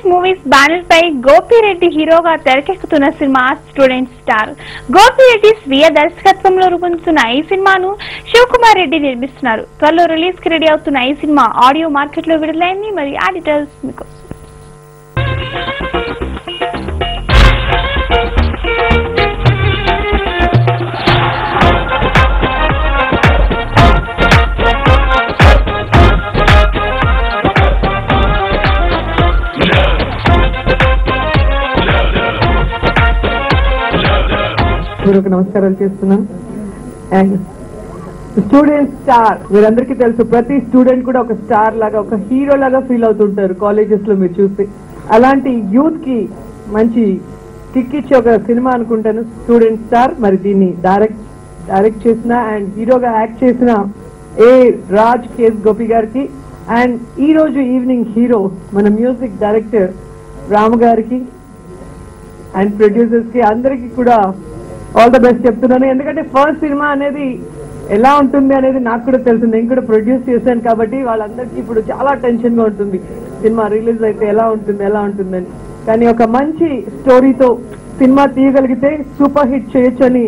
Students movies banner పై గోపిరెడ్డి హీరోగా తెరకెక్కుతున్న cinema student star. Gopireddy స్వీయ దర్శకత్వంలో రూపొందుతున్న ఈ సినిమాను శివకుమార్ రెడ్డి నిర్మిస్తున్నారు. త్వరలో రిలీజ్ కి రెడీ అవుతున్న ఈ సినిమా ఆడియో మార్కెట్ లో విడుదలైంది. మరి ఆ డీటెయిల్స్ మీకు నమస్కారాలు చేస్తున్నాను. అండ్ స్టూడెంట్ స్టార్ మీరందరికీ తెలుసు, ప్రతి స్టూడెంట్ కూడా ఒక స్టార్ లాగా, ఒక హీరో లాగా ఫీల్ అవుతుంటారు కాలేజెస్ లో మీరు చూస్తే. అలాంటి యూత్ కి మంచి కిక్ ఇచ్చే ఒక సినిమా అనుకుంటాను స్టూడెంట్ స్టార్. మరి దీన్ని డైరెక్ట్ చేసిన అండ్ హీరోగా యాక్ట్ చేసిన రాజ్ కేఎస్ గోపి గారికి, అండ్ ఈ రోజు ఈవినింగ్ హీరో మన మ్యూజిక్ డైరెక్టర్ రాము గారికి అండ్ ప్రొడ్యూసర్స్ కి అందరికి కూడా ఆల్ ద బెస్ట్ చెప్తున్నాను. ఎందుకంటే ఫస్ట్ సినిమా అనేది ఎలా ఉంటుంది అనేది నాకు కూడా తెలుసు, నేను కూడా ప్రొడ్యూస్ చేశాను కాబట్టి వాళ్ళందరికీ ఇప్పుడు చాలా టెన్షన్ గా ఉంటుంది సినిమా రిలీజ్ అయితే ఎలా ఉంటుందని. కానీ ఒక మంచి స్టోరీతో సినిమా తీయగలిగితే సూపర్ హిట్ చేయొచ్చు అని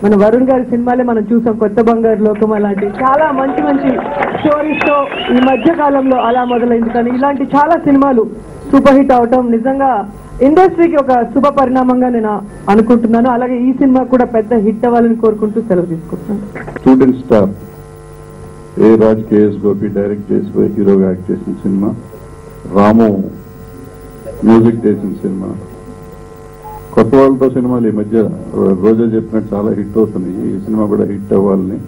మన వరుణ్ గారి సినిమాలే మనం చూసాం. కొత్త బంగారు లోకం అలాంటి చాలా మంచి స్టోరీస్ తో ఈ మధ్య కాలంలో అలా మొదలైంది. కానీ ఇలాంటి చాలా సినిమాలు సూపర్ హిట్ అవటం నిజంగా ఇండస్ట్రీకి ఒక శుభ పరిణామంగా నేను అనుకుంటున్నాను. అలాగే ఈ సినిమా కూడా పెద్ద హిట్ అవ్వాలని కోరుకుంటూ సెలవు తీసుకుంటున్నాను. Student star Raj KS Gopi direct చేసి హీరోగా యాక్ట్ చేసిన సినిమా, రాము మ్యూజిక్ చేసిన సినిమా. కొత్త వాళ్ళతో సినిమాలు ఈ మధ్య రోజా చెప్పినట్టు చాలా హిట్ అవుతున్నాయి. ఈ సినిమా కూడా హిట్ అవ్వాలని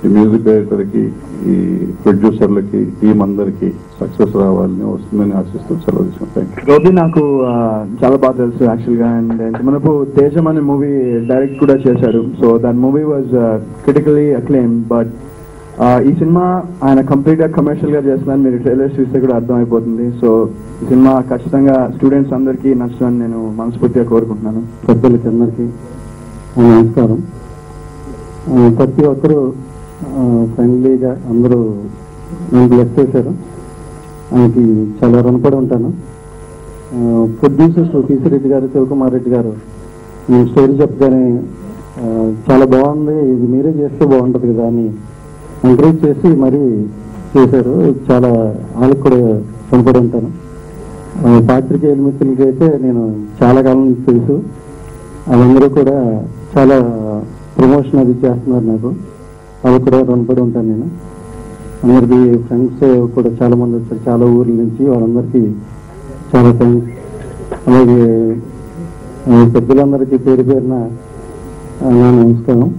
ఈ మ్యూజిక్ డైరెక్టర్ కి, ఈ ప్రొడ్యూసర్లకి, టీం అందరికి సక్సెస్ రావాలని వస్తుందని ఆశిస్తూ సెలవు తీసుకుంటాను. గోపి నాకు చాలా బాగా తెలుసు యాక్చువల్ గా. అండ్ మనకు తేజం అనే మూవీ డైరెక్ట్ కూడా చేశాడు. సో దాని movie was critically acclaim. But ఈ సినిమా ఆయన కంప్లీట్ గా కమర్షియల్ గా చేస్తున్నాను. మీరు ట్రైలర్స్ చూస్తే కూడా అర్థమైపోతుంది. సో ఈ సినిమా ఖచ్చితంగా స్టూడెంట్స్ అందరికీ నచ్చుతుందని నేను మనస్ఫూర్తిగా కోరుకుంటున్నాను. పెద్దలకి అందరికీ నమస్కారం. ప్రతి ఒక్కరూ ఫ్రెండ్లీగా అందరూ నేను బ్లెస్ చేశారు. ఆయనకి చాలా రుణపడి ఉంటాను. ప్రొడ్యూసర్స్ పీసిరెడ్డి గారు, శివకుమార్ రెడ్డి గారు నేను స్టోరీ చెప్పగానే చాలా బాగుంది, ఇది మీరే చేస్తే బాగుంటుంది కదా అని ఎంకరేజ్ చేసి మరీ చేశారు. చాలా వాళ్ళకి కూడా రుణపడి ఉంటాను. పాత్రికేయుల మిత్రులకి అయితే నేను చాలా కాలం నుంచి తెలుసు. వాళ్ళందరూ కూడా చాలా ప్రమోషన్ అది చేస్తున్నారు. నాకు వాళ్ళు కూడా రుణపడి ఉంటాను. నేను అందరికీ ఫ్రెండ్స్ కూడా చాలా మంది వచ్చారు చాలా ఊర్ల నుంచి, వాళ్ళందరికీ చాలా థ్యాంక్స్. అలాగే పెద్దలందరికీ పేరు పేరున నా నమస్కారం.